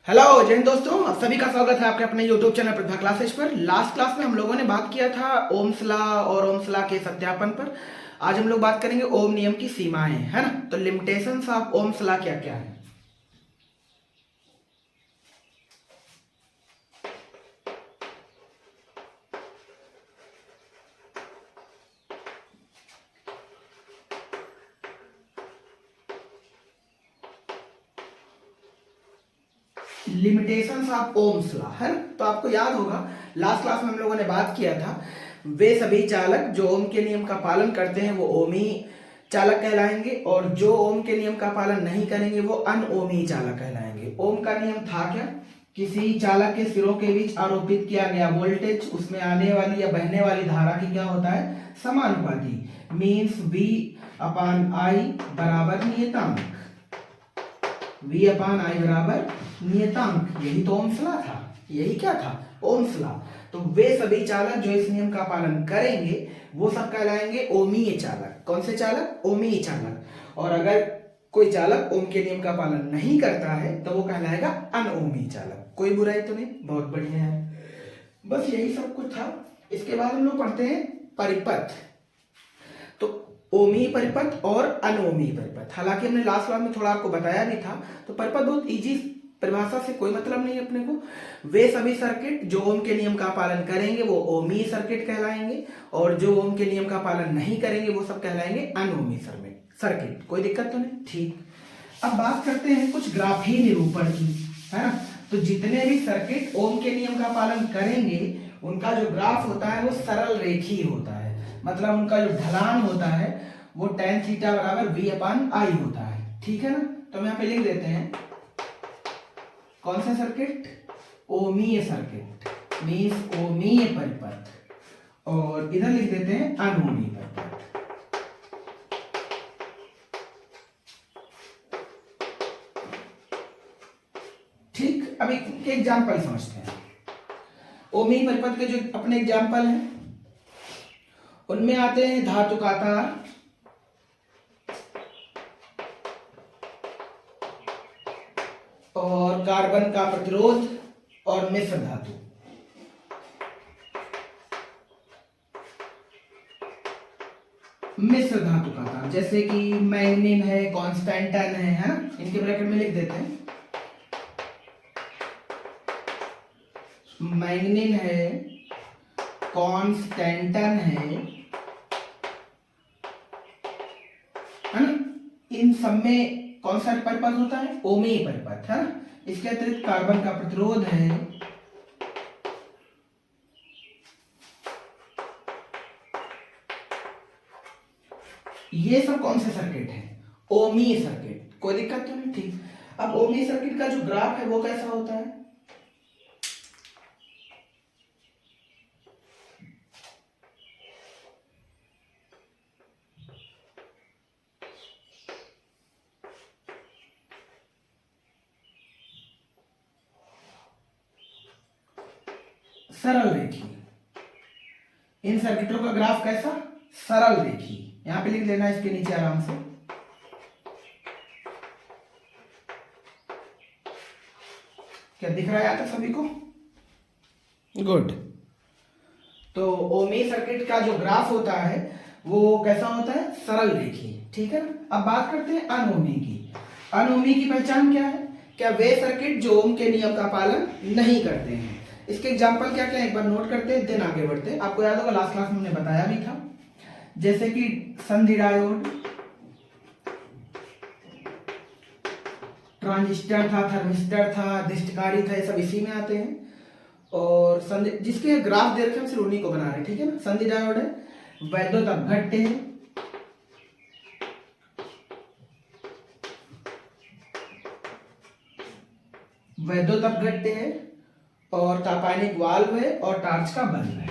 Hello जय हिंद दोस्तों, आप सभी का स्वागत है आपके अपने YouTube चैनल प्रतिभा क्लासेज पर। लास्ट क्लास में हम लोगों ने बात किया था ओम्स लॉ और ओम्स लॉ के सत्यापन पर। आज हम लोग बात करेंगे ओम नियम की सीमाएं, है ना। तो लिमिटेशंस ऑफ ओम्स लॉ क्या क्या है। लिमिटेशंस ऑफ ओम्स लॉ, है ना। तो आपको याद होगा लास्ट क्लास में हम लोगों ने बात किया था वे सभी चालक जो ओम के नियम का पालन करते हैं वो ओमी चालक कहलाएंगे, और जो ओम के नियम का पालन नहीं करेंगे वो अनओमी चालक कहलाएंगे। ओम का नियम था क्या? किसी चालक के सिरों के बीच आरोपित किया गया वोल्टेज उसमें आने वाली या बहने वाली धारा की क्या होता है? समानुपाती। मीन्स V अपान I बराबर नियतांक। V अपान I बराबर नियतांक। यही तो ओम्स लॉ था। यही क्या था? Ohm's law. तो वे सभी चालक जो इस नियम का पालन करेंगे वो सब कहलाएंगे ओमीय चालक। कौन से चालक? ओमीय चालक। और अगर कोई चालक ओम के नियम का पालन नहीं करता है तो वो कहलाएगा अनओमी चालक। कोई बुराई तो नहीं, बहुत बढ़िया है। बस यही सब कुछ था। इसके बाद हम लोग पढ़ते हैं परिपथ। तो ओमी परिपथ और अनओमी परिपथ, हालांकि हमने लास्ट क्लास में थोड़ा आपको बताया भी था। तो परिपथ बहुत इजी परिभाषा से कोई मतलब नहीं है अपने को। वे सभी सर्किट जो ओम के नियम का पालन करेंगे वो ओमी सर्किट कहलाएंगे, और जो ओम के नियम का पालन नहीं करेंगे वो सब कहलाएंगे अनओमी सर्किट। कोई दिक्कत तो नहीं? ठीक। अब बात करते हैं कुछ ग्राफी निरूपण की, है ना। तो जितने भी सर्किट ओम के नियम का पालन करेंगे उनका जो ग्राफ होता है वो सरल रेखी होता है। मतलब उनका जो ढलान होता है वो tan थीटा बराबर V अपान I होता है। ठीक है ना। तो हम यहाँ पे लिख देते हैं कौन सा सर्किट? ओमीय सर्किट, मीन्स ओमीय परिपथ, और इधर लिख देते हैं अनोमीय परिपथ। ठीक। अब एक एग्जाम्पल समझते हैं। ओमीय परिपथ के जो अपने एग्जाम्पल हैं उनमें आते हैं धातु का तार, और कार्बन का प्रतिरोध, और मिश्र धातु। मिश्र धातु का तार जैसे कि मैग्नीन है, कॉन्स्टेंटन है ना। इनके ब्रैकेट में लिख देते हैं मैग्नीन है, कॉन्स्टेंटन है ना। इन सब में कौन सा परिपथ होता है? ओमीय परिपथ, है ना। इसके अतिरिक्त कार्बन का प्रतिरोध है, ये सब कौन से सर्किट है? ओमीय सर्किट। कोई दिक्कत तो नहीं? ठीक। अब ओमीय सर्किट का जो ग्राफ है वो कैसा होता है? सरल रेखी। इन सर्किटों का ग्राफ कैसा? सरल रेखी। यहां पे लिख लेना इसके नीचे आराम से। क्या दिख रहा है यहाँ तक सभी को? गुड। तो ओमी सर्किट का जो ग्राफ होता है वो कैसा होता है? सरल रेखी। ठीक है ना। अब बात करते हैं अनओमी की। अनओमी की पहचान क्या है? क्या वे सर्किट जो ओम के नियम का पालन नहीं करते हैं। इसके एग्जाम्पल क्या क्या एक बार नोट करते हैं, देन आगे बढ़ते हैं। आपको याद होगा लास्ट क्लास में हमने बताया भी था, जैसे कि संधि डायोड, ट्रांजिस्टर था, थर्मिस्टर था, दृष्टकारी था, ये सब इसी में आते हैं। और संधि जिसके ग्राफ दे रखे हम सिर्फ उन्हीं को बना रहे हैं। ठीक है ना। संधि डायोड है, वैद्युत अपघट्य है, वैद्युत अपघट्य है, और तापायनिक वाल्व है, और टार्च का बल्ब है।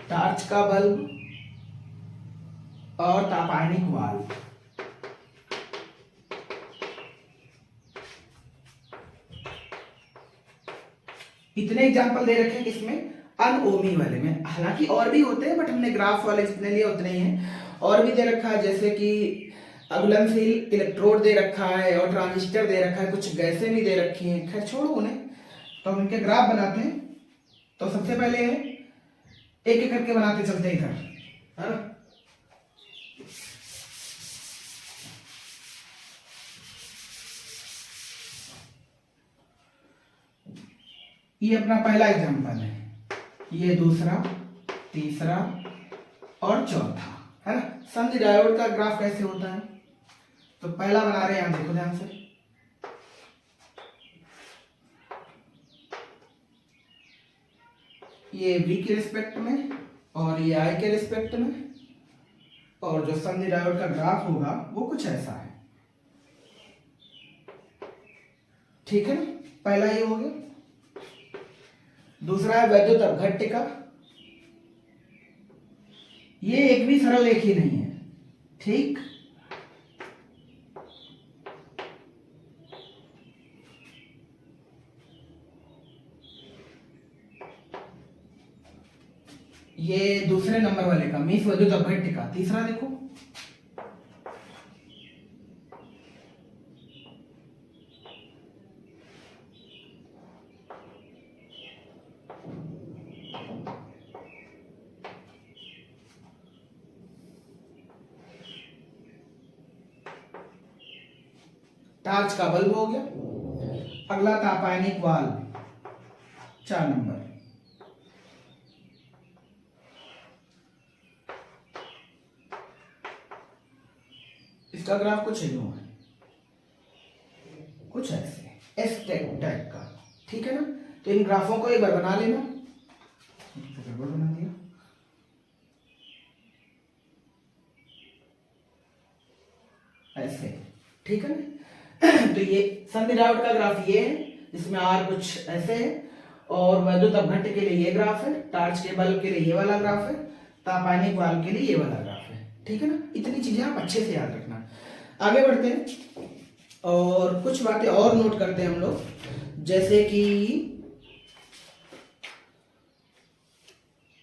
टार्च का बल्ब और तापायनिक वाल्व। इतने एग्जाम्पल दे रखे हैं किसमें? अनओमी वाले में। हालांकि और भी होते हैं बट हमने ग्राफ वाले जितने लिए उतने ही हैं। और भी दे रखा है जैसे कि अघुलनशील इलेक्ट्रोड दे रखा है और ट्रांजिस्टर दे रखा है, कुछ गैसें भी दे रखी हैं, खैर छोड़ो उन्हें। तो हम इनके ग्राफ बनाते हैं। तो सबसे पहले एक एक करके बनाते चलते हैं इधर, है ना। ये अपना पहला एग्जाम्पल है, ये दूसरा, तीसरा और चौथा, है ना। संधि डायोड का ग्राफ कैसे होता है, तो पहला बना रहे हैं, यहां देखो ध्यान से। ये V के रिस्पेक्ट में और ये I के रिस्पेक्ट में, और जो संधि डायोड का ग्राफ होगा वो कुछ ऐसा है, ठीक है ना। पहला ये हो गया। दूसरा है वैद्युत अपघट्य का। ये एक भी सरल रेख ही नहीं है, ठीक। ये दूसरे नंबर वाले का मीन्स वैद्युत अपघट्य का। तीसरा देखो, टार्च का बल्ब हो गया। अगला तापायनिक वाल्व, 4 नंबर। इसका ग्राफ कुछ यूं है, कुछ ऐसे एस टाइप का, ठीक है ना। तो इन ग्राफों को एक बार बना लेना। गड़बड़ बना दिया, ऐसे, ठीक है ना। तो ये संधि डायोड का ग्राफ ये है, जिसमें आर कुछ ऐसे है, और वैद्युत अपघट्य के लिए ये ग्राफ है, टार्च के बल्ब के लिए ये वाला ग्राफ है, तापायनिक वाल्व के लिए ये वाला ग्राफ है, ठीक है ना। इतनी चीजें आप अच्छे से याद रखना। आगे बढ़ते हैं और कुछ बातें और नोट करते हैं हम लोग, जैसे कि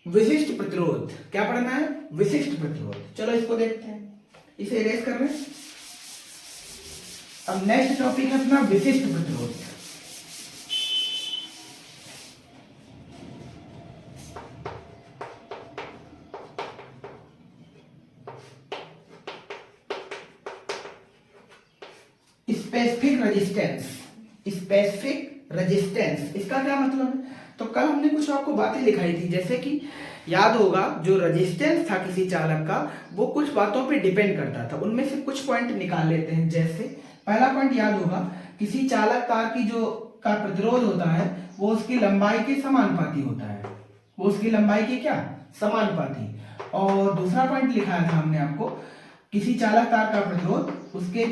विशिष्ट प्रतिरोध। क्या पढ़ना है, विशिष्ट प्रतिरोध। चलो इसको देखते हैं, इसे इरेज कर रहे हैं। अब नेक्स्ट टॉपिक है अपना विशिष्ट प्रतिरोध। स्पेसिफिक रेजिस्टेंस, स्पेसिफिक रेजिस्टेंस इसका क्या मतलब है। तो कल हमने कुछ आपको बातें लिखाई थी, जैसे कि याद होगा जो रेजिस्टेंस था किसी चालक का वो कुछ बातों पे डिपेंड करता था, उनमें से कुछ पॉइंट निकाल लेते हैं। जैसे पहला पॉइंट याद होगा, किसी चालक तार की जो का प्रतिरोध होता है वो उसकी लंबाई के समानुपाती होता है, वो उसकी लंबाई के क्या समानुपाती। और दूसरा पॉइंट लिखाया था हमने आपको, किसी चालक तार का प्रतिरोध उसके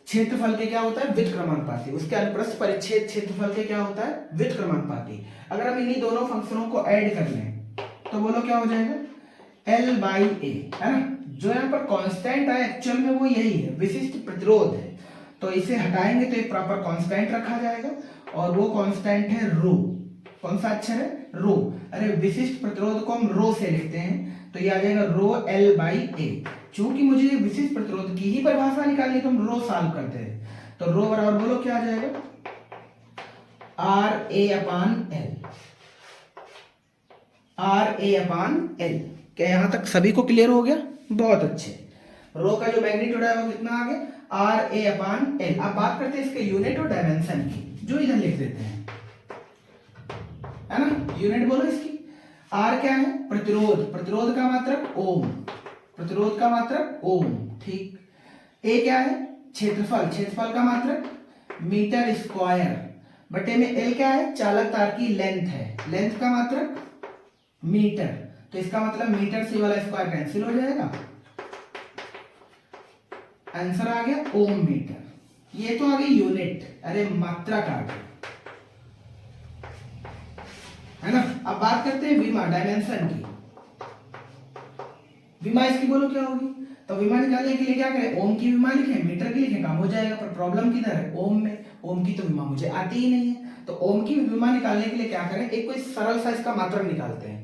क्षेत्रफल के क्या होता है व्युत्क्रमानुपाती, उसके अनुप्रस्थ परिच्छेद क्षेत्रफल के क्या होता है व्युत्क्रमानुपाती। अगर हम इन्हीं दोनों फंक्शनों को ऐड कर लें तो बोलो क्या हो जाएगा, L/A, है ना। जो यहाँ पर कांस्टेंट है एक्चुअल में वो यही है, विशिष्ट प्रतिरोध है। तो इसे हटाएंगे तो एक प्रॉपर कांस्टेंट रखा जाएगा, और वो कांस्टेंट है रो। कौन सा अक्षर है, रो। अरे विशिष्ट प्रतिरोध को हम रो से लिखते हैं, तो ये आ जाएगा रो L/A। चूंकि मुझे विशिष्ट प्रतिरोध की ही परिभाषा निकालनी तो हम रो सॉल्व करते हैं। तो रो बराबर बोलो क्या आ जाएगा, RA/L। RA/L। क्या यहां तक सभी को क्लियर हो गया, बहुत अच्छे। रो का जो मैग्नीट्यूड है वो कितना आ गया, RA/L। अब बात करते हैं इसके यूनिट और डायमेंशन की, जो इधर लिख देते हैं, है ना। यूनिट बोलो इसकी। R क्या है, प्रतिरोध, प्रतिरोध का मात्रक ओम, प्रतिरोध का मात्रक ओम, ठीक। A क्या है, क्षेत्रफल, क्षेत्रफल का मात्रक मीटर स्क्वायर, बटे में L क्या है, चालक तार की लेंथ है, लेंथ का मात्रक मीटर। तो इसका मतलब मीटर से वाला स्क्वायर कैंसिल हो जाएगा, आंसर आ गया ओम मीटर। ये तो आ गई यूनिट, अरे मात्रक आ गई, है ना। अब बात करते हैं विमा, डायमेंशन की। विमा इसकी बोलो क्या होगी, तो विमा निकालने के लिए क्या करें, ओम की विमा लिखें, मीटर की लिखें, काम हो जाएगा। पर प्रॉब्लम किधर है, ओम में। ओम की तो विमा मुझे आती ही नहीं है, तो ओम की विमा निकालने के लिए क्या करें, एक कोई सरल सा इसका मात्रक निकालते हैं।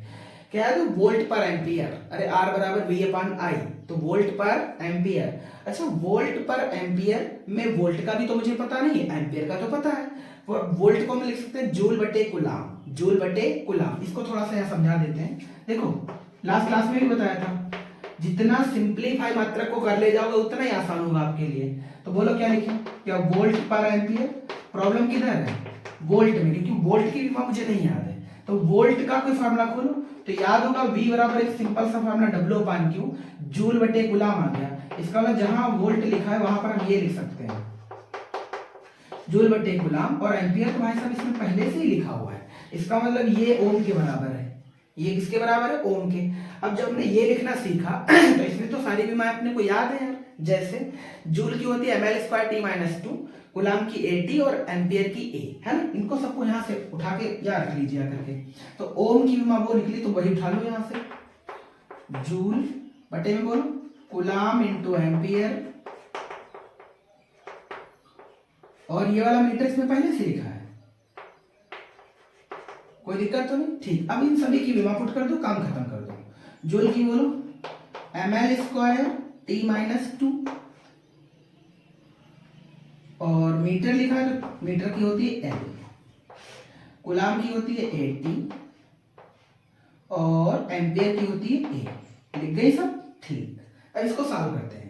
क्या है, तो वोल्ट पर एम्पियर। अरे आर बराबर वी अपॉन आई, तो वोल्ट पर एम्पियर। अच्छा, वोल्ट पर एम्पियर में वोल्ट का भी तो मुझे पता नहीं है, एम्पियर का तो पता है। वोल्ट को हम लिख सकते हैं जूल बटे कुलाम, जूल बटे कुलाम। इसको थोड़ा सा यहाँ समझा देते हैं। देखो लास्ट क्लास में भी बताया था, जितना सिंप्लीफाई मात्रक को कर ले जाओगे उतना ही आसान होगा आपके लिए। तो बोलो क्या लिखें, क्या वोल्ट पर एम्पियर। प्रॉब्लम किधर है, वोल्ट में, क्योंकि वोल्ट की विमा मुझे नहीं याद है। तो वोल्ट का कोई फार्मूला खोलो तो याद होगा, V बराबर एक सिंपल सा फार्मूला W अपान Q, जूल बटे गुलाम आ गया। इसका मतलब जहां वोल्ट लिखा है वहां पर हम ये लिख सकते हैं जूल बटे गुलाम, और एम्पियर तो भाई साहब इसमें पहले से ही लिखा हुआ है। इसका मतलब ये ओम के बराबर है। ये किसके बराबर है, ओम के। अब जब हमने ये लिखना सीखा तो इसमें तो सारी विमाएं अपने को याद है यार। जैसे जूल की होती है ml स्क्वायर t माइनस 2, गुलाम की AT और एम्पियर की A, है ना। इनको सबको यहाँ से उठा के याद रख लीजिए करके। तो ओम की विमा वो निकली तो वही उठा लो यहाँ से, जूल बटे में बोलो गुलाम इंटू एम्पियर, और ये वाला मीटर इसमें पहले से लिखा है, कोई दिक्कत तो नहीं। ठीक, अब इन सभी की विमा पुट कर दो, काम खत्म कर दो। जूल की बोलो ml स्क्वायर t माइनस 2, और मीटर लिखा है तो मीटर की होती है L, गुलाम की होती है AT, और एम्पियर की होती है A। लिख गई सब, ठीक। अब इसको सॉल्व करते हैं।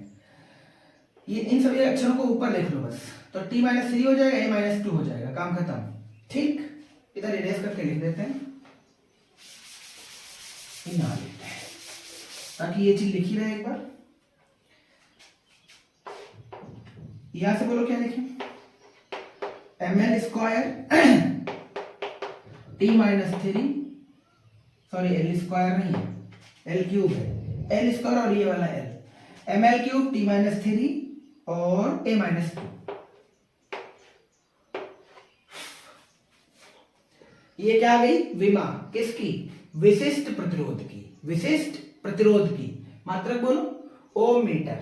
ये इन सभी अक्षरों को ऊपर लिख लो बस, तो t माइनस 3 हो जाएगा, a माइनस 2 हो जाएगा, काम खत्म। ठीक, इधर इरेज करके लिख देते हैं, यहाँ लिखते हैं ताकि ये चीज लिखी रहे एक बार। यहां से बोलो क्या लिखें, ml square t minus 3, sorry L square नहीं है, एल क्यूब है, एल स्क्वायर और ये वाला L, ml cube t minus 3 और a माइनस 2। ये क्या आ गई, विमा किसकी, विशिष्ट प्रतिरोध की, विशिष्ट प्रतिरोध की। मात्रक बोलो ओम मीटर,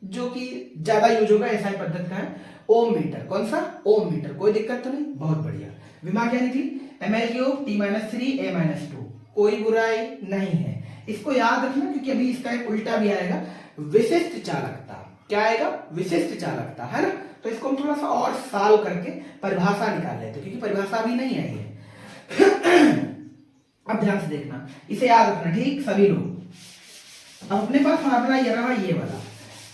जो कि ज्यादा यूज होगा एसआई पद्धति का है, ओम मीटर। कौन सा, ओम मीटर। कोई दिक्कत तो नहीं, बहुत बढ़िया। विमा क्या निकली, ml cube t minus 3 a minus 2, कोई बुराई नहीं है। इसको याद रखना क्योंकि अभी इसका एक उल्टा भी आएगा, विशिष्ट चालकता। क्या आएगा, विशिष्ट चालकता, है ना। तो इसको हम थोड़ा सा और सॉल्व करके परिभाषा निकाल लेते हैं, क्योंकि परिभाषा भी नहीं आई है। अब ध्यान से देखना, इसे याद रखना, ठीक सभी लोग। अब अपने पास फार्मूला ये रहा, ये वाला,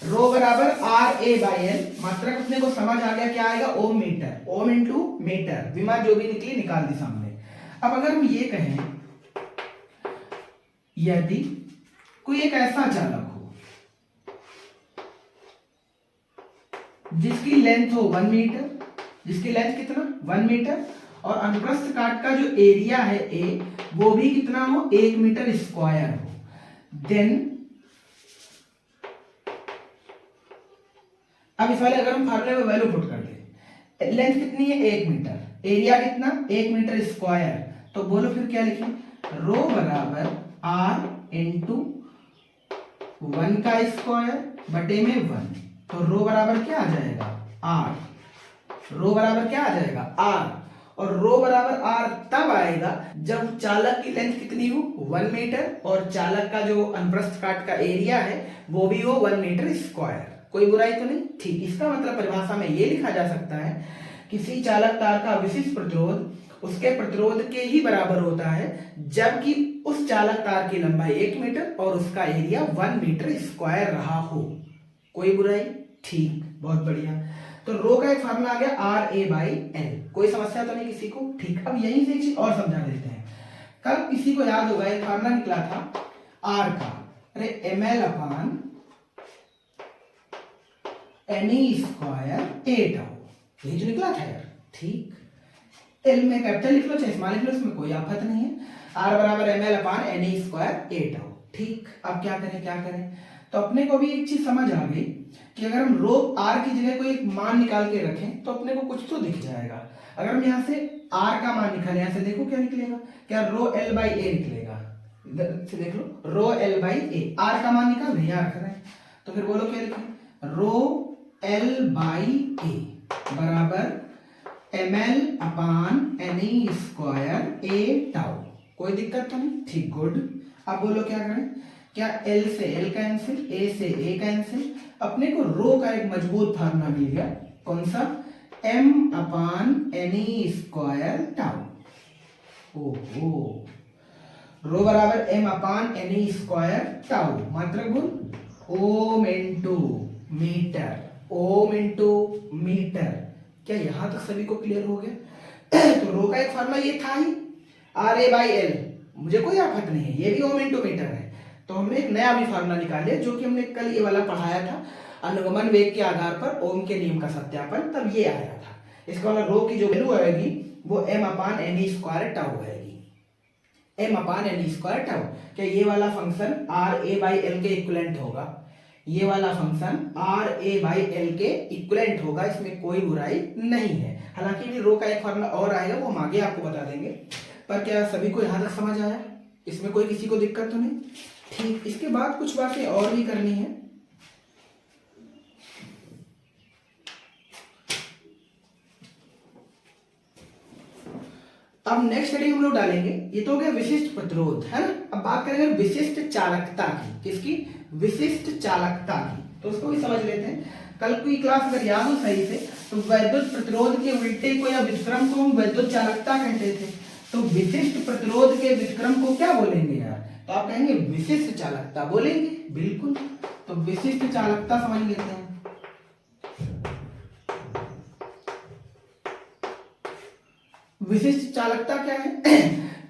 रो बराबर आर ए बाई एल। मात्रक अपने को समझ आ गया, क्या आएगा, ओम मीटर, ओम इंटू मीटर। विमा जो भी निकली निकाल दी सामने। अब अगर हम ये कहें, यदि कोई एक ऐसा चालक हो जिसकी लेंथ हो 1 मीटर, जिसकी लेंथ कितना, 1 मीटर, और अनुप्रस्थ काट का जो एरिया है ए, वो भी कितना हो, 1 मीटर स्क्वायर हो, देन अब इस वाले अगर हम फार्मूले में वैल्यू पुट कर दे, लेंथ कितनी है 1 मीटर, एरिया कितना 1 मीटर स्क्वायर, तो बोलो फिर क्या लिखें, रो बराबर आर इंटू 1 का स्क्वायर बटे में 1। तो रो बराबर क्या आ जाएगा, आर, रो बराबर क्या आ जाएगा, आर। और रो बराबर आर तब आएगा जब चालक की लेंथ कितनी हो, 1 मीटर, और चालक का जो अनुप्रस्थ काट का एरिया है वो भी हो 1 मीटर स्क्वायर। कोई बुराई तो नहीं, ठीक। इसका मतलब परिभाषा में ये लिखा जा सकता है, किसी चालक तार का विशिष्ट प्रतिरोध उसके प्रतिरोध के ही बराबर होता है जबकि उस चालक तार की लंबाई 1 मीटर और उसका एरिया 1 मीटर स्क्वायर रहा हो। कोई बुराई, ठीक, बहुत बढ़िया। तो रो का एक फार्मूला आ गया आर ए बाई एल। कोई समस्या तो नहीं किसी को, ठीक। अब यहीं से एक चीज और समझा देते हैं। कल किसी को याद होगा एक फार्मूला निकला था आर का, अरे एम एल अपान एन ई स्क्वायर 8 यही जो निकला था यार, ठीक। एल में कैपिटल लिख लो चाहे स्मॉल लिख लो, इसमें कोई आफत नहीं है। आर बराबर एम एल अपान एन ई स्क्वायर 8 ठीक। अब क्या करें, क्या करें, तो अपने को भी एक चीज समझ आ गई कि अगर हम रो आर की जगह कोई एक मान निकाल के रखें तो अपने को कुछ तो दिख जाएगा। अगर हम यहाँ से आर का मान निकालें, यहाँ से देखो क्या निकलेगा, क्या रो एल बाई ए निकलेगा, इधर से देख लो, row L by A, R का मान निकाल यहाँ रख रहे हैं, तो फिर बोलो क्या लिखें, रो एल बाई ए बराबर ml अपान ne स्क्वायर ए टाउ। कोई दिक्कत तो नहीं? ठीक, गुड। अब बोलो क्या करें? क्या L से L कैंसिल, A से A कैंसिल, अपने को रो का एक मजबूत फार्मूला मिल गया। कौन सा? m upon ne square tau. ओहो, रो बराबर m upon ne square tau, मात्रक गुण ohm into metre, ohm into metre. क्या यहां तक सभी को क्लियर हो गया? तो रो का एक फार्मूला ये था ही, RA/L, मुझे कोई आफत नहीं है, ये भी ओम इंटू मीटर है। तो हमने एक नया भी फार्मूला निकाले जो कि हमने कल ये वाला पढ़ाया था, अनुगमन वेग के आधार पर ओम के नियम का सत्यापन, तब ये आया था। इसका वाला रो की जो वैल्यू आएगी वो m upon ne square tau आएगी, m upon ne square tau. क्या ये वाला फंक्शन RA/L के इक्विवेलेंट होगा? ये वाला फंक्शन RA/L के इक्विवेलेंट होगा, इसमें कोई बुराई नहीं है। हालांकि भी रो का एक फार्मूला और आएगा, वो हम आगे आपको बता देंगे। पर क्या सभी को यहां तक समझ आया? इसमें कोई किसी को दिक्कत तो नहीं? ठीक, इसके बाद कुछ बातें और भी करनी है। अब नेक्स्ट हेडिंग हम लोग डालेंगे, ये तो हो गया विशिष्ट प्रतिरोध, है ना। अब बात करेंगे विशिष्ट चालकता की। किसकी? विशिष्ट चालकता की। तो उसको भी समझ लेते हैं। कल की क्लास अगर याद हो सही से, तो वैद्युत प्रतिरोध के उल्टे को या व्युत्क्रम को हम वैद्युत चालकता कहते थे। तो विशिष्ट प्रतिरोध के व्युत्क्रम को क्या बोलेंगे यार? तो आप कहेंगे विशिष्ट चालकता बोलेंगे, बिल्कुल। तो विशिष्ट चालकता समझ लेते हैं। विशिष्ट चालकता क्या है?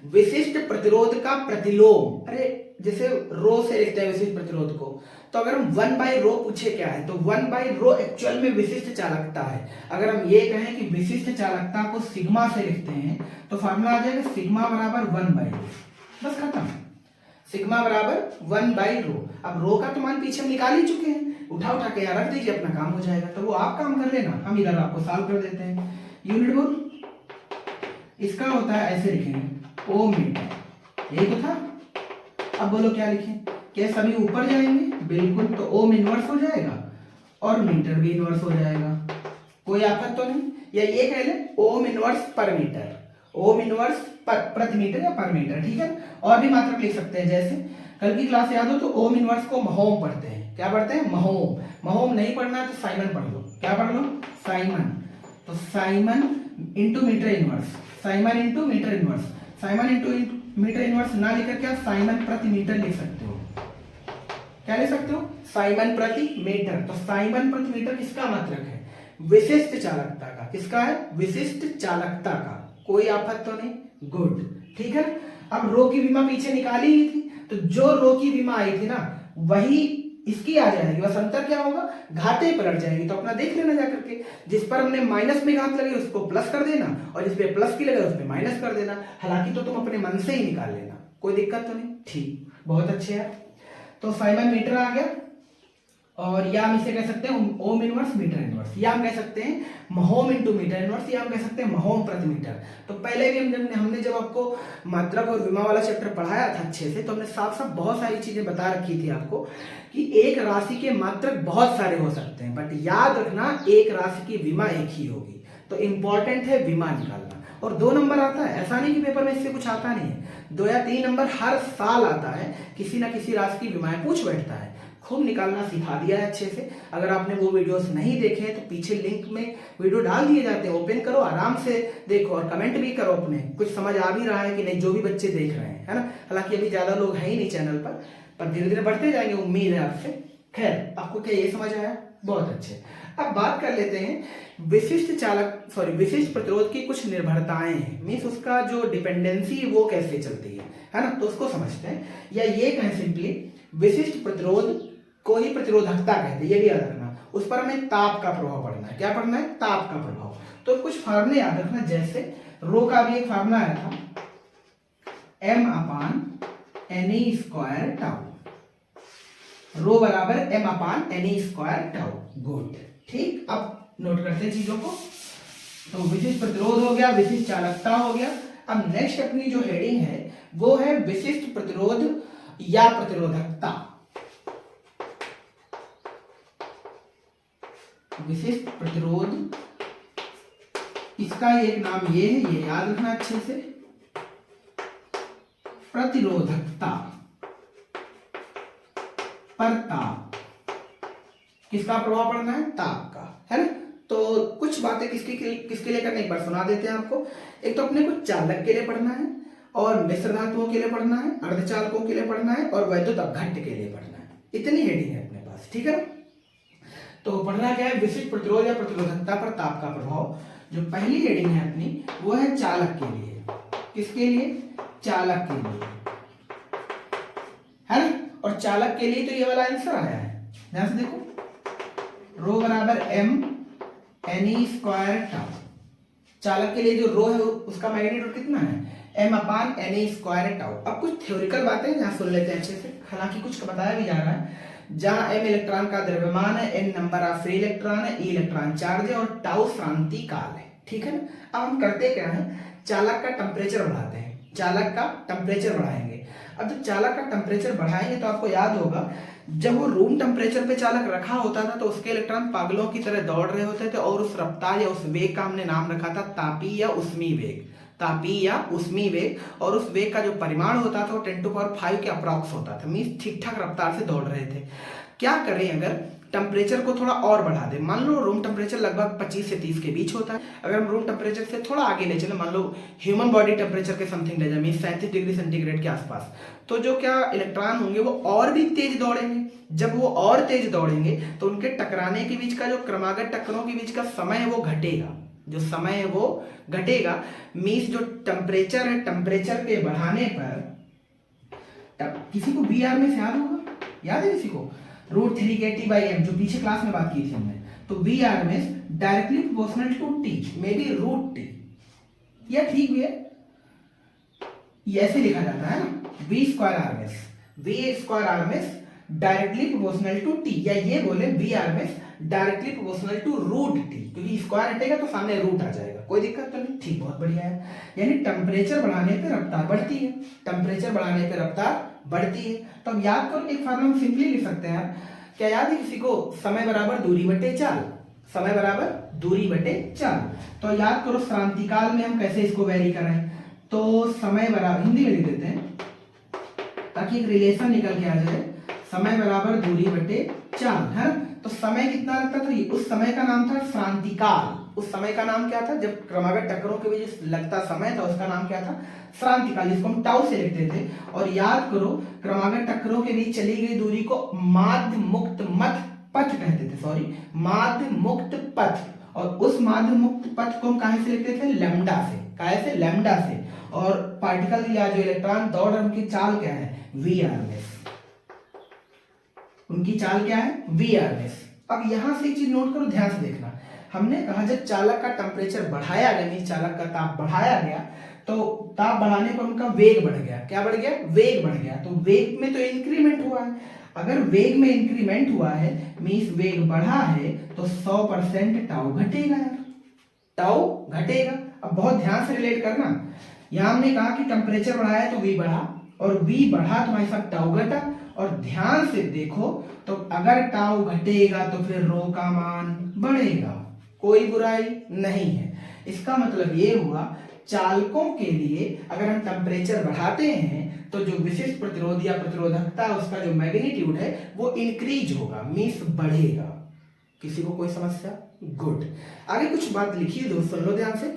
विशिष्ट प्रतिरोध का प्रतिलोम। अरे जैसे रो से लिखते हैं विशिष्ट प्रतिरोध को, तो अगर हम 1/रो पूछे क्या है, तो 1/रो एक्चुअल में विशिष्ट चालकता है। अगर हम ये कहें कि विशिष्ट चालकता को सिग्मा से लिखते हैं, तो फार्मूला आ जाएगा सिग्मा बराबर 1/रो, बस खत्म। सिग्मा बराबर 1/रो। अब रो का तो मान पीछे हम निकाल ही चुके हैं, उठा उठा के यहाँ रख दीजिए, अपना काम हो जाएगा। तो वो आप काम कर लेना, हम इधर आपको सॉल्व कर देते हैं। यूनिट बोल इसका होता है, ऐसे लिखेंगे ओम मीटर, यही तो था। अब बोलो क्या लिखें? क्या सभी ऊपर जाएंगे? बिल्कुल। तो ओम इनवर्स हो जाएगा और मीटर भी इनवर्स हो जाएगा, कोई आफत तो नहीं? या ये कह ले ओम इनवर्स पर मीटर, ओम इनवर्स प्रति मीटर या पर मीटर, ठीक है। और भी मात्रक लिख सकते हैं, जैसे कल की क्लास याद हो तो ओम इनवर्स को महोम पढ़ते हैं। क्या पढ़ते हैं? महोम। महोम नहीं पढ़ना तो साइमन पढ़ लो। क्या पढ़ लो? साइमन। तो siemens into metre inverse, siemens into metre inverse, siemens into metre inverse ना लिखकर क्या साइमन प्रति मीटर लिख सकते हो? क्या लिख सकते हो? साइमन प्रति मीटर। तो साइमन प्रति मीटर किसका मात्रक है? विशिष्ट चालकता का। किसका है? विशिष्ट चालकता का। कोई आफत तो नहीं? गुड, ठीक है। अब रो की विमा पीछे निकाली ही थी, तो जो रो की विमा आई थी ना वही इसकी आ जाएगी, बस अंतर क्या होगा? घाते पलट जाएगी। तो अपना देख लेना जाकर के, जिस पर हमने माइनस में घात लगे उसको प्लस कर देना, और जिस पे प्लस की लगे उस पे माइनस कर देना। हालांकि तो तुम अपने मन से ही निकाल लेना, कोई दिक्कत तो नहीं? ठीक, बहुत अच्छे है। तो साइमन मीटर आ गया, और या हम इसे कह सकते हैं ओम इनवर्स मीटर इनवर्स, या हम कह सकते हैं महोम इंटू मीटर इनवर्स, या हम कह सकते हैं महोम प्रति मीटर। तो पहले भी हमने जब आपको मात्रक और विमा वाला चैप्टर पढ़ाया था अच्छे से, तो हमने साफ साफ बहुत सारी चीजें बता रखी थी आपको कि एक राशि के मात्रक बहुत सारे हो सकते हैं, बट याद रखना एक राशि की विमा एक ही होगी। तो इंपॉर्टेंट है विमा निकालना। और 2 नंबर आता है, ऐसा नहीं कि पेपर में इससे कुछ आता नहीं है, 2 या 3 नंबर हर साल आता है, किसी ना किसी राशि की विमाएं पूछ बैठता है। खूब निकालना सिखा दिया है अच्छे से। अगर आपने वो वीडियोस नहीं देखे हैं तो पीछे लिंक में वीडियो डाल दिए जाते हैं, ओपन करो, आराम से देखो और कमेंट भी करो अपने, कुछ समझ आ भी रहा है कि नहीं, जो भी बच्चे देख रहे हैं, है ना। हालांकि अभी ज्यादा लोग हैं ही नहीं चैनल पर धीरे धीरे बढ़ते जाएंगे, उम्मीद है आपसे। खैर, आपको क्या ये समझ आया? बहुत अच्छे। अब बात कर लेते हैं विशिष्ट प्रतिरोध की कुछ निर्भरताएं हैं, मीन्स उसका जो डिपेंडेंसी वो कैसे चलती है ना, तो उसको समझते हैं। या ये कहें सिंपली, विशिष्ट प्रतिरोध को ही प्रतिरोधकता कहते हैं, ये भी याद रखना। उस पर हमें ताप का प्रभाव पड़ना है। क्या पढ़ना है? ताप का प्रभाव। तो कुछ फार्मूले याद रखना, जैसे रो का भी एक फार्मूला आया था, m upon ne square tau. रो बराबर m upon ne square tau. Good, ठीक। अब नोट करते हैं चीजों को। तो विशिष्ट प्रतिरोध हो गया, विशिष्ट चालकता हो गया। अब नेक्स्ट अपनी जो हेडिंग है वो है विशिष्ट प्रतिरोध या प्रतिरोधकता। विशिष्ट प्रतिरोध इसका एक नाम ये है, ये याद रखना अच्छे से, प्रतिरोधकता पर ताप। किसका प्रभाव पड़ना है? ताप का, है ना। तो कुछ बातें किसके लिए करना, एक बार सुना देते हैं आपको। एक तो अपने को चालक के लिए पढ़ना है, और मिश्र धातुओं के लिए पढ़ना है, अर्धचालकों के लिए पढ़ना है, और वैद्युत अपघट्य के लिए पढ़ना है। इतनी हेडिंग है अपने पास, ठीक है ना। तो पढ़ना क्या है? विशिष्ट प्रतिरोध या प्रतिरोधकता पर ताप का प्रभाव। जो पहली हेडिंग है अपनी वो है चालक के लिए। किसके लिए? चालक के लिए, है ना। और चालक के लिए तो ये वाला आंसर आया है, ध्यान से देखो, रो बराबर m n e square tau. चालक के लिए जो रो है उसका मैग्नीट्यूड कितना है? एम अपान एन ई स्क्वायर टाउ। अब कुछ थ्योरिकल बातें यहाँ सुन लेते हैं अच्छे से, हालांकि कुछ बताया भी जा रहा है। जहां एम इलेक्ट्रॉन का द्रव्यमान है, n number of free electron है, ई इलेक्ट्रॉन चार्ज है, और टाउ शांति काल है, ठीक है ना। अब हम करते क्या है, चालक का टेम्परेचर बढ़ाते हैं, चालक का टेम्परेचर बढ़ाएंगे। अब जब चालक का टेम्परेचर बढ़ाएंगे तो आपको याद होगा, जब वो रूम टेम्परेचर पे चालक रखा होता था तो उसके इलेक्ट्रॉन पागलों की तरह दौड़ रहे होते थे, और उस रफ्तार या उस वेग का हमने नाम रखा था तापी या उष्मी वेग, तापी या उष्मी वेग। और उस वेग का जो परिमाण होता था वो 10⁵ के अप्रॉक्स होता था, मीन्स ठीक ठाक रफ्तार से दौड़ रहे थे। क्या करें अगर टेम्परेचर को थोड़ा और बढ़ा दें? मान लो रूम टेम्परेचर लगभग 25 से 30 के बीच होता है, अगर हम रूम टेम्परेचर से थोड़ा आगे ले चले, मान लो ह्यूमन बॉडी टेम्परेचर के समथिंग ले जाए, मीन 37 डिग्री सेंटीग्रेड के आसपास, तो जो क्या इलेक्ट्रॉन होंगे वो और भी तेज दौड़ेंगे। जब वो और तेज दौड़ेंगे तो उनके टकराने के बीच का जो क्रमागत टक्करों के बीच का समय है वो घटेगा, जो समय है वो घटेगा। मीन्स जो टेम्परेचर है, टेम्परेचर के बढ़ाने पर, किसी को बी आर में याद होगा, याद है किसी को? √3 के टी बाई एम, जो पीछे क्लास में बात की थी हमने। तो वी आर में directly proportional to T, may be √T, या ठीक भी है, ये ऐसे लिखा जाता है ना, वी स्क्वायर आर में, वी स्क्वायर आर में डायरेक्टली प्रोपोर्शनल टू टी, या ये बोले वी आर में डायरेक्टली प्रोपोर्शनल टू √T, क्योंकि स्क्वायर हटेगा तो सामने रूट आ जाएगा, कोई दिक्कत तो नहीं, ठीक, बहुत बढ़िया है। यानी टेम्परेचर बढ़ाने पे रफ्तार बढ़ती है, टेम्परेचर बढ़ाने पे रफ्तार बढ़ती है। तो अब याद करो, एक फार्मूला हम सिंपली लिख सकते हैं, क्या याद है किसी को? समय बराबर दूरी बटे चाल, समय बराबर दूरी बटे चाल। तो याद करो क्रांतिकाल में हम कैसे इसको वेरी करें, तो समय बराबर, हिंदी में लिख देते हैं ताकि एक रिलेशन निकल के आ जाए, समय बराबर दूरी बटे चाल, है। तो समय कितना लगता था? उस समय का नाम था क्रांतिकाल। उस समय का नाम क्या था? जब क्रमागत टक्करों के बीच लगता समय था उसका नाम क्या था? क्रांतिकाल, जिसको हम टाउ से लिखते थे। और याद करो, क्रमागत टक्करों के बीच चली गई दूरी को माध्य मुक्त मत पथ कहते थे, सॉरी, माध्य मुक्त पथ। और उस माध्य मुक्त पथ को हम कहां से लिखते थे? लैम्डा से। काहे से? लैम्डा से। और पार्टिकल या जो इलेक्ट्रॉन दौड़ रहे उनकी चाल क्या है? वी आर में, उनकी चाल क्या है? वी आर में। अब यहां से एक चीज नोट करो, ध्यान से देखना, हमने कहा जब चालक का टेम्परेचर बढ़ाया गया, चालक का ताप बढ़ाया गया, तो ताप बढ़ाने पर उनका वेग बढ़ गया। क्या बढ़ गया? वेग बढ़ गया। तो वेग में तो इंक्रीमेंट हुआ है, अगर वेग में इंक्रीमेंट हुआ है मीन्स वेग बढ़ा है, तो 100% टाउ घटेगा यार, टाउ घटेगा। अब बहुत ध्यान से रिलेट करना, यहां हमने कहा कि टेम्परेचर बढ़ाया तो वी बढ़ा, और वी बढ़ा तो हमारे साथ टाउ घटा। और ध्यान से देखो, तो अगर टाउ घटेगा तो फिर रो का मान बढ़ेगा, कोई बुराई नहीं है। इसका मतलब ये हुआ, चालकों के लिए अगर हम टेम्परेचर बढ़ाते हैं तो जो विशिष्ट प्रतिरोध या प्रतिरोधकता उसका जो मैग्नीट्यूड है वो इंक्रीज होगा, मीन्स बढ़ेगा। किसी को कोई समस्या? गुड। आगे कुछ बात लिखी है, दोस्तों सुन लो ध्यान से।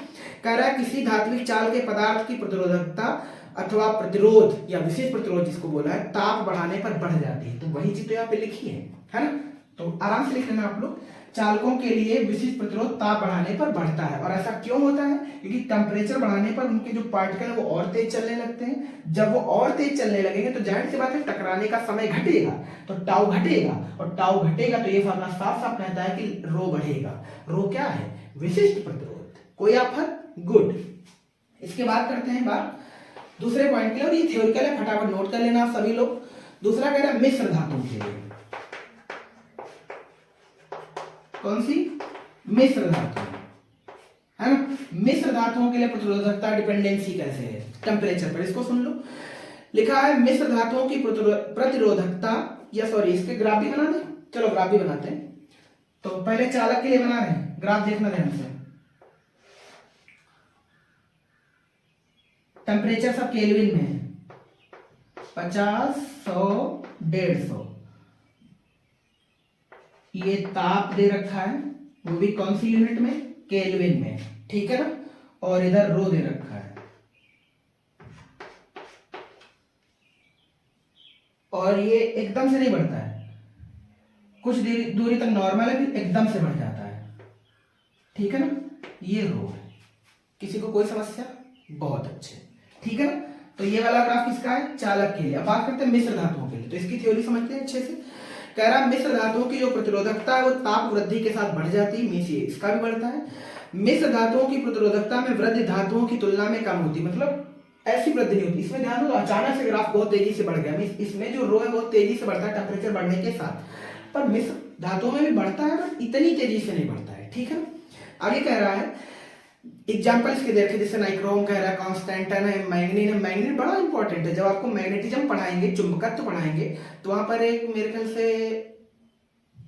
कह रहा है किसी धात्विक चाल के पदार्थ की प्रतिरोधकता अथवा प्रतिरोध या विशेष प्रतिरोध जिसको बोला है, ताप बढ़ाने पर बढ़ जाती है। तो वही चीज तो यहाँ पे लिखी है ना। तो आराम से लिख लेना आप लोग, चालकों के लिए विशिष्ट प्रतिरोध ताप बढ़ाने पर बढ़ता है। और ऐसा क्यों होता है? क्योंकि टेम्परेचर बढ़ाने पर उनके जो पार्टिकल है वो और तेज चलने लगते हैं। जब वो और तेज चलने लगेंगे तो जाहिर सी बात है टकराने का समय घटेगा, तो टाउ घटेगा, और टाउ घटेगा तो ये फार्मूला साफ साफ कहता है कि रो बढ़ेगा। रो क्या है? विशिष्ट प्रतिरोध। कोई आफत? गुड। इसके बाद करते हैं बात दूसरे पॉइंट के लिए, और ये थ्योरिकल है, फटाफट नोट कर लेना आप सभी लोग। दूसरा कह रहा है मिश्र धातुओं के लिए। कौन सी? मिश्र धातु, है ना। मिश्र धातुओं के लिए प्रतिरोधकता डिपेंडेंसी कैसे है? टेम्परेचर पर। इसको सुन लो, लिखा है मिश्र धातुओं की प्रतिरोधकता, या सॉरी इसके ग्राफ भी बना दें, चलो ग्राफ भी बनाते हैं। तो पहले चालक के लिए बना रहे हैं, ग्राफ देखना ध्यान से। टेम्परेचर सब केल्विन में है, 50, 100, 150। ये ताप दे रखा है, वो भी कौन सी यूनिट में, केल्विन में, ठीक है ना। और इधर रो दे रखा है, और ये एकदम से नहीं बढ़ता है, कुछ दूरी तक नॉर्मल है, फिर एकदम से बढ़ जाता है, ठीक है ना। ये रो है। किसी को कोई समस्या? बहुत अच्छे, ठीक है ना। तो ये वाला ग्राफ किसका है, चालक के लिए। अब बात करते हैं मिश्र धातुओं के लिए, तो इसकी थ्योरी समझते हैं अच्छे से। कह रहा मिश्र धातुओं की जो प्रतिरोधकता है वो ताप वृद्धि के साथ बढ़ जाती है, मीन्स ये इसका भी बढ़ता है। मिश्र धातुओं की प्रतिरोधकता में वृद्धि धातुओं की तुलना में कम होती, मतलब ऐसी वृद्धि नहीं होती। इसमें ध्यान दो, अचानक से ग्राफ बहुत तेजी से बढ़ गया, इसमें जो रो है बहुत तेजी से बढ़ता है टेम्परेचर बढ़ने के साथ, पर मिश्र धातुओं में भी बढ़ता है, बट इतनी तेजी से नहीं बढ़ता है, ठीक है ना। आगे कह रहा है एग्जाम्पल इसके देखे, जैसे नाइक्रोम कह रहा है, कॉन्स्टेंटन है, मैग्नीन है। मैग्नीन बड़ा इंपॉर्टेंट है, जब आपको मैग्नेटिज्म पढ़ाएंगे, चुंबकत्व पढ़ाएंगे, तो वहां पर एक मेरे ख्याल से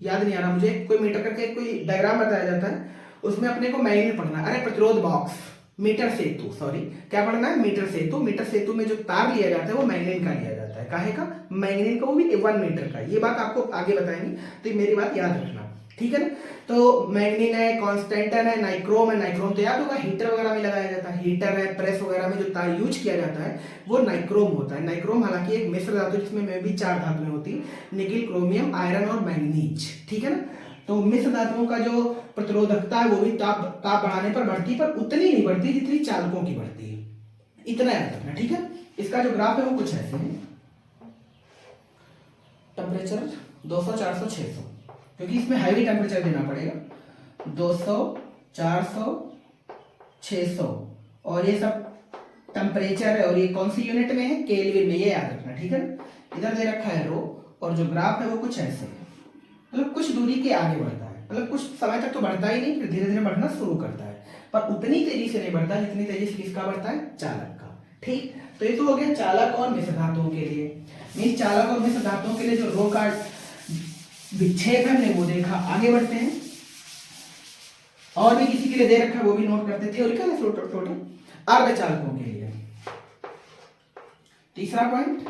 याद नहीं आ रहा मुझे, कोई मीटर करके कोई डायग्राम बताया जाता है, उसमें अपने को मैग्नीन पढ़ना है। अरे प्रतिरोध बॉक्स, मीटर सेतु, सॉरी क्या पढ़ना है, मीटर सेतु। मीटर सेतु में जो तार लिया जाता है वो मैग्नीन का लिया जाता है, काहे का, मैग्नीन का, वो भी 1 मीटर का। ये बात आपको आगे बताएंगे, तो मेरी बात याद रखना, ठीक है ना। तो मैग्नीन है, कॉन्स्टेंटन है, नाइक्रोम है। नाइक्रोम तो याद होगा हीटर वगैरह में लगाया जाता है, हीटर है, प्रेस वगैरह में जो तार यूज किया जाता है वो नाइक्रोम होता है। नाइक्रोम हालांकि एक मिश्र धातु जिसमें में भी 4 धातुएं होती है, निकिल, क्रोमियम, आयरन और मैंगनीज, ठीक है ना। तो मिश्र धातुओं का जो प्रतिरोधकता है वो भी ताप बढ़ाने पर बढ़ती, पर उतनी नहीं बढ़ती जितनी चालकों की बढ़ती है, इतना याद रखना, ठीक है। इसका जो ग्राफ है वो कुछ ऐसे है, टेम्परेचर 200, 400, 600, क्योंकि इसमें हैवी टेम्परेचर देना पड़ेगा, 200, 400, 600, और ये सब टेम्परेचर है, और ये कौन सी यूनिट में है, केल्विन में, ये याद रखना, ठीक है ना। इधर दे रखा है रो, और जो ग्राफ है वो कुछ ऐसे है, मतलब कुछ दूरी के आगे बढ़ता है, मतलब कुछ समय तक तो बढ़ता ही नहीं, फिर धीरे धीरे बढ़ना शुरू करता है, पर उतनी तेजी से नहीं बढ़ता जितनी तेजी से किसका बढ़ता है, चालक का, ठीक। तो ये तो हो गया चालक और मिश्र धातुओं के लिए। मीन्स चालक और मिश्र धातुओं के लिए जो रो का विक्षेप है हमने वो देखा। आगे बढ़ते हैं, और भी किसी के लिए दे रखा है वो भी नोट करते थे, थ्योरिकल है टोटल। अर्धचालकों के लिए तीसरा पॉइंट,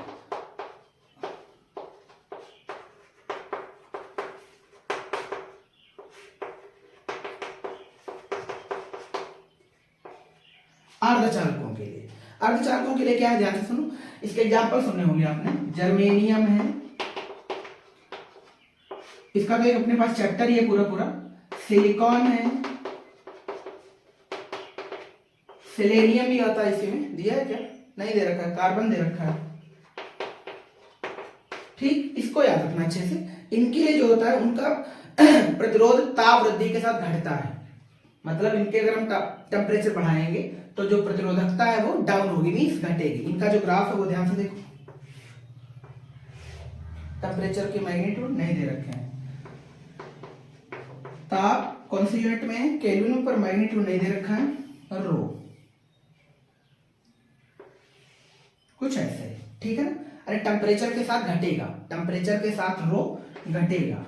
अर्धचालकों के लिए। अर्धचालकों के लिए क्या है, ध्यान से सुनो, इसके एग्जांपल सुनने होंगे आपने। जर्मेनियम है, इसका तो एक अपने पास चैप्टर ही है पूरा पूरा। सिलिकॉन है, सेलेनियम भी आता है, इसी में दिया है क्या, नहीं दे रखा है, कार्बन दे रखा है, ठीक। इसको याद रखना अच्छे से। इनके लिए जो होता है उनका प्रतिरोध ताप वृद्धि के साथ घटता है, मतलब इनके अगर हम टेम्परेचर बढ़ाएंगे तो जो प्रतिरोधकता है वो डाउन होगी, मीन्स घटेगी। इनका जो ग्राफ है वो ध्यान से देखो, टेम्परेचर के मैग्नीट्यूड नहीं दे रखे हैं, ताप कौन सी यूनिट में है, केल्विन, पर मैग्नीट्यूड नहीं दे रखा है, और रो कुछ ऐसे है, ठीक है ना। अरे टेम्परेचर के साथ घटेगा, टेम्परेचर के साथ रो घटेगा,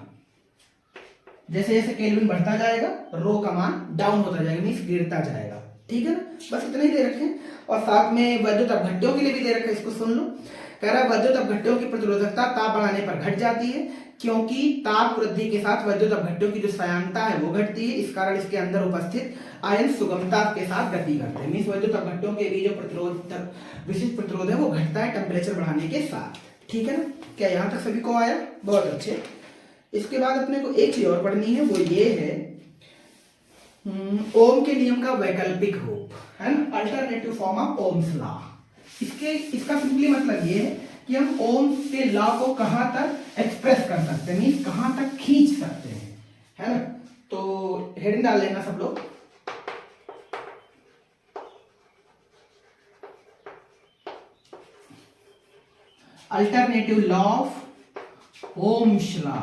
जैसे जैसे केल्विन बढ़ता जाएगा रो का मान डाउन होता जाएगा, मीन्स गिरता जाएगा, ठीक है ना। बस इतना ही दे रखे हैं, और साथ में वैद्युत अपघट्यों के लिए भी दे रखा है, इसको सुन लो। कह रहा है वैद्युत अपघट्यों की प्रतिरोधकता ताप बढ़ाने पर घट जाती है, क्योंकि ताप वृद्धि के साथ वैद्युत अपघट्यों की जो श्यानता है वो घटती है, इस कारण इसके अंदर उपस्थित आयन सुगमता के साथ गति करते हैं। मीन्स वैद्युत अपघट्यों के भी जो प्रतिरोध विशिष्ट प्रतिरोध है वो घटता है टेम्परेचर बढ़ाने के साथ, ठीक है ना। क्या यहाँ तक सभी को आया, बहुत अच्छे। इसके बाद अपने को एक चीज और पढ़नी है, वो ये है ओम के नियम का वैकल्पिक रूप, है ना, alternative form of Ohm's law. इसका सिंपली मतलब ये है कि हम ओम्स के लॉ को कहां तक एक्सप्रेस कर सकते हैं, मीन्स कहां तक खींच सकते हैं, है ना। तो हेडिंग डाल लेना सब लोग, alternative law of Ohm's law.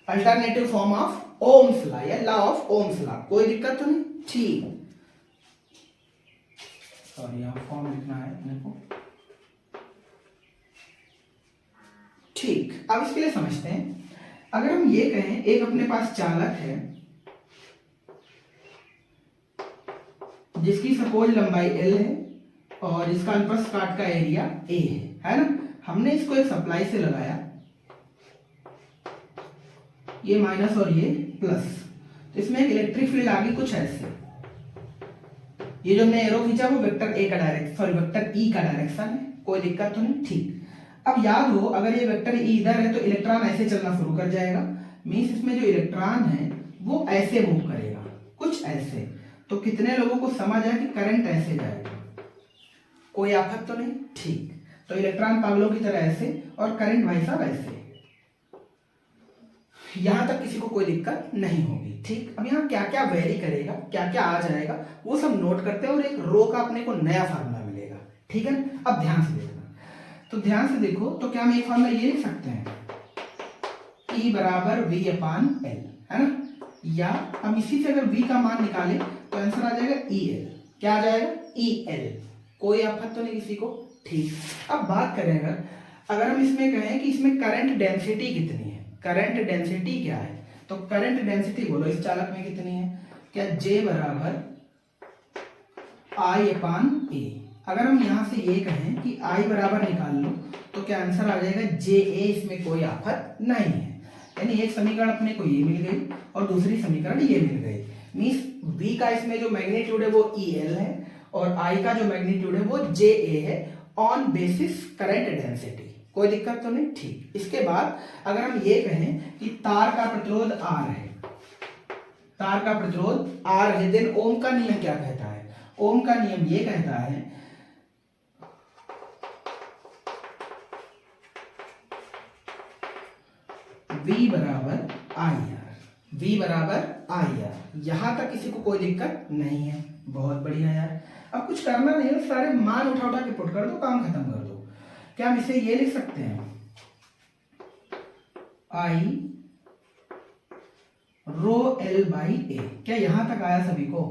Alternative form of Ohm's law या लॉ ऑफ ओम्स लॉ, कोई दिक्कत तो नहीं, ठीक। सॉरी यहाँ फॉर्म लिखना है मेरे को, ठीक। अब इसके लिए समझते हैं, अगर हम ये कहें एक अपने पास चालक है, जिसकी सपोज लंबाई L है और इसका अनुप्रस्थ काट का एरिया A है ना। हमने इसको एक सप्लाई से लगाया, ये माइनस और ये प्लस, तो इसमें एक इलेक्ट्रिक फील्ड आ गई कुछ ऐसे। ये जो हमने एरो खींचा वो वेक्टर ए का डायरेक्शन, सॉरी वेक्टर ई का डायरेक्शन है, कोई दिक्कत तो नहीं, ठीक। अब याद हो अगर ये वेक्टर ई इधर है तो इलेक्ट्रॉन ऐसे चलना शुरू कर जाएगा, मींस इसमें जो इलेक्ट्रॉन है वो ऐसे मूव करेगा, कुछ ऐसे। तो कितने लोगों को समझ आया कि करंट ऐसे जाएगा, कोई आफत तो नहीं, ठीक। तो इलेक्ट्रॉन पागलों की तरह ऐसे और करंट भाई साहब ऐसे, यहां तक किसी को कोई दिक्कत नहीं होगी, ठीक। अब यहाँ क्या क्या वेरी करेगा, क्या क्या आ जाएगा, वो सब नोट करते हैं और एक रो का अपने को नया फार्मूला मिलेगा, ठीक है। अब ध्यान से देखना, तो ध्यान से देखो, तो क्या हम एक फार्मूला ये लिख सकते हैं, E बराबर V अपान L, है ना। या हम इसी से अगर V का मान निकालें तो आंसर आ जाएगा EL, क्या आ जाएगा EL, कोई आफत तो नहीं किसी को, ठीक। अब बात करें अगर हम इसमें कहें कि इसमें करंट डेंसिटी कितनी है, करंट डेंसिटी क्या है, तो करंट डेंसिटी बोलो इस चालक में कितनी है, क्या J बराबर I अपान A। अगर हम यहां से ये कहें कि I बराबर निकाल लो तो क्या आंसर आ जाएगा JA, इसमें कोई आफत नहीं है। यानी एक समीकरण अपने को ये मिल गई और दूसरी समीकरण ये मिल गई, मींस V का इसमें जो मैग्नीट्यूड है वो EL है और I का जो मैग्नीट्यूड है वो JA है ऑन बेसिस करंट डेंसिटी, कोई दिक्कत तो नहीं, ठीक। इसके बाद अगर हम ये कहें कि तार का प्रतिरोध R है, तार का प्रतिरोध R है, देन ओम का नियम क्या कहता है, ओम का नियम ये कहता है V बराबर IR, V बराबर IR। यहां तक किसी को कोई दिक्कत नहीं है, बहुत बढ़िया यार। अब कुछ करना नहीं है, सारे मान उठा उठा के पुट कर दो, काम खत्म कर दो। क्या हम इसे ये लिख सकते हैं, I rho L by A, क्या यहां तक आया सभी को,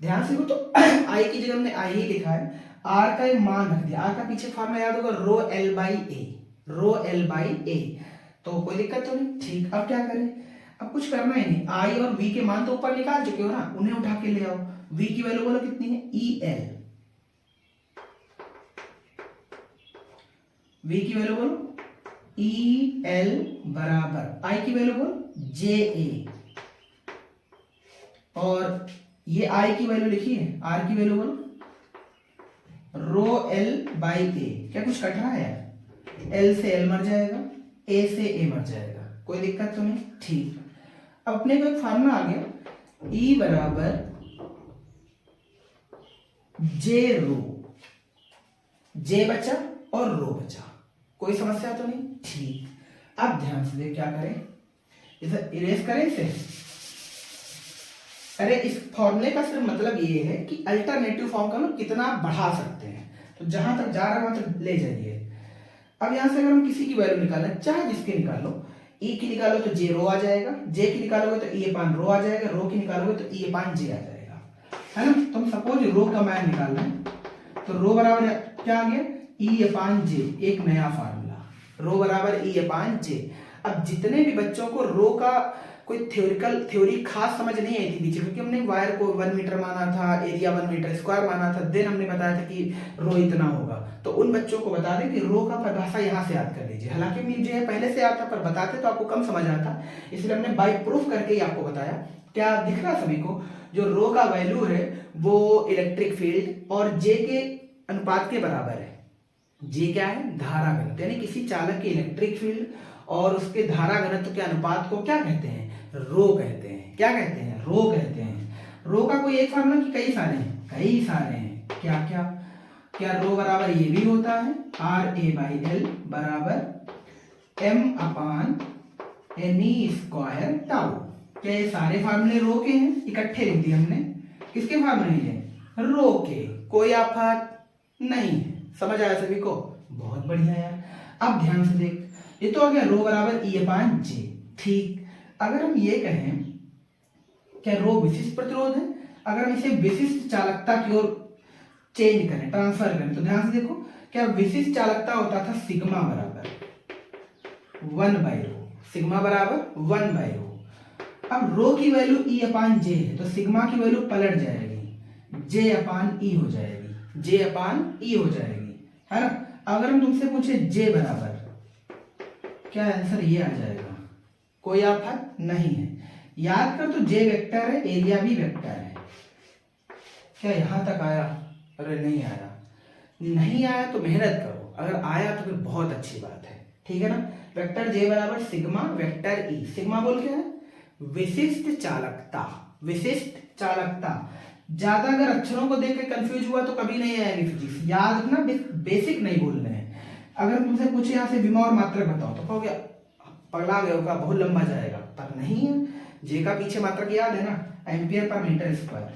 ध्यान से। तो I की जगह हमने I ही लिखा है, R का एक मान रख दिया, R का पीछे फॉर्मूला याद होगा rho L by A, rho L by A, तो कोई दिक्कत तो नहीं, ठीक। अब क्या करें, अब कुछ करना ही नहीं, I और V के मान तो ऊपर निकाल चुके हो ना, उन्हें उठा के ले आओ। V की वैल्यू बोलो कितनी है EL, V की वैल्यू बोलो EL बराबर I की वैल्यू बोलो JA, और ये I की वैल्यू लिखिए, R की वैल्यू बोलो रो L बाई A। क्या कुछ कट रहा है, L से L मर जाएगा, A से A मर जाएगा, कोई दिक्कत तो नहीं, ठीक। अब अपने को एक फार्मूला आ गया, E बराबर J रो, J बचा और रो बचा, कोई समस्या तो नहीं, ठीक। अब ध्यान से देख क्या करें, इसे इरेज करें इसे। अरे इस फॉर्मूले का सिर्फ मतलब ये है कि अल्टरनेटिव फॉर्म का हम कितना बढ़ा सकते हैं, तो जहां तक जा रहा है वहां तक ले जाइए। अब यहां से अगर हम किसी की वैल्यू निकालना, चाहे जिसकी निकालो, E की निकालो तो J रो आ जाएगा, J की निकालोगे तो E अपान रो आ जाएगा, रो की निकालोगे तो E अपान J आ जाएगा, है ना। तो हम सपोज रो का मान निकाल रहे हैं, तो रो बराबर क्या आ गया E अपान J, एक नया फार्मूला, रो बराबर E अपान J। अब जितने भी बच्चों को रो का कोई थ्योरी खास समझ नहीं आई थी पीछे, क्योंकि हमने वायर को 1 मीटर माना था, एरिया 1 मीटर स्क्वायर माना था, देन हमने बताया था कि रो इतना होगा, तो उन बच्चों को बता दें कि रो का परिभाषा यहाँ से याद कर लीजिए। हालांकि मुझे पहले से आता, पर बताते तो आपको कम समझ आता, इसलिए हमने बाई प्रूफ करके ही आपको बताया। क्या दिख रहा सभी को, जो रो का वैल्यू है वो इलेक्ट्रिक फील्ड और जे के अनुपात के बराबर है। जे क्या है, धारा घनत्व, यानी किसी चालक की इलेक्ट्रिक फील्ड और उसके धारा घनत्व के अनुपात को क्या कहते हैं, रो कहते हैं। क्या कहते हैं, रो कहते हैं। रो का कोई एक फार्मूला कि कई सारे हैं, कई सारे हैं। क्या क्या, क्या रो बराबर ये भी होता है आर ए बाई एल बराबर एम अपान एन ई स्क्वायर टाउ। क्या ये सारे फार्मूले रो के हैं, इकट्ठे लिख दिए हमने, किसके फार्मूले हैं, रो के, कोई आफत नहीं है। समझ आया सभी को, बहुत बढ़िया यार। अब ध्यान से देख, ये तो आ गया रो बराबर ई अपान जे, ठीक। अगर हम ये कहें क्या रो विशिष्ट प्रतिरोध है, अगर हम इसे विशिष्ट चालकता की ओर चेंज करें, ट्रांसफर करें, तो ध्यान से देखो, क्या विशिष्ट चालकता होता था सिग्मा बराबर 1 बाई रो, सिग्मा बराबर 1 बाई रो। अब रो की वैल्यू ई अपान जे है, तो सिग्मा की वैल्यू पलट जाएगी, जे अपान ई हो जाएगी, जे अपान ई हो जाएगी, है ना। अगर हम तुमसे पूछे जे बराबर, क्या आंसर ये आ जाएगा? कोई आफत नहीं है। याद कर, तो जे वेक्टर है, एरिया भी वेक्टर है। क्या यहां तक आया? अरे नहीं आया, नहीं आया तो मेहनत करो, अगर आया तो फिर बहुत अच्छी बात है, ठीक है ना। वेक्टर जे बराबर सिग्मा वेक्टर ई। सिग्मा बोल क्या है? विशिष्ट चालकता, विशिष्ट चालकता। ज्यादा अगर अक्षरों को देख के कंफ्यूज हुआ तो कभी नहीं आएगी फिजिक्स। याद रखना, बेसिक नहीं भूलने हैं। अगर तुमसे पूछे यहाँ से विमा और मात्रक बताओ तो कहोगे पगला गए होगा, बहुत लंबा जाएगा, पर नहीं है। जे का पीछे मात्रक याद है ना, ampere per metre square,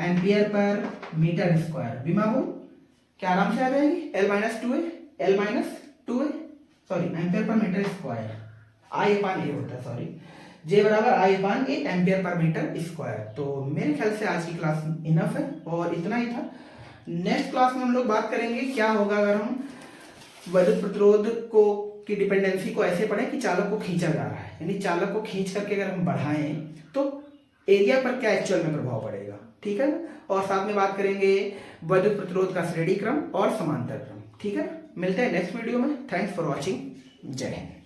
ampere per metre square. विमा वो क्या आराम से आ जाएगी, L माइनस टू ए, L माइनस टू ए, sorry ampere per metre square, आई अपान ए होता है, सॉरी। जे बराबर आई अपान A ampere per metre square. तो मेरे ख्याल से आज की क्लास इनफ है और इतना ही था। नेक्स्ट क्लास में हम लोग बात करेंगे क्या होगा अगर हम विद्युत प्रतिरोध को की डिपेंडेंसी को ऐसे पढ़ें कि चालक को खींचा जा रहा है, यानी चालक को खींच करके अगर हम बढ़ाएं तो एरिया पर क्या एक्चुअल में प्रभाव पड़ेगा, ठीक है ना। और साथ में बात करेंगे विद्युत प्रतिरोध का श्रेणी क्रम और समांतर क्रम, ठीक है। मिलते हैं नेक्स्ट वीडियो में। Thanks for watching. जय हिंद।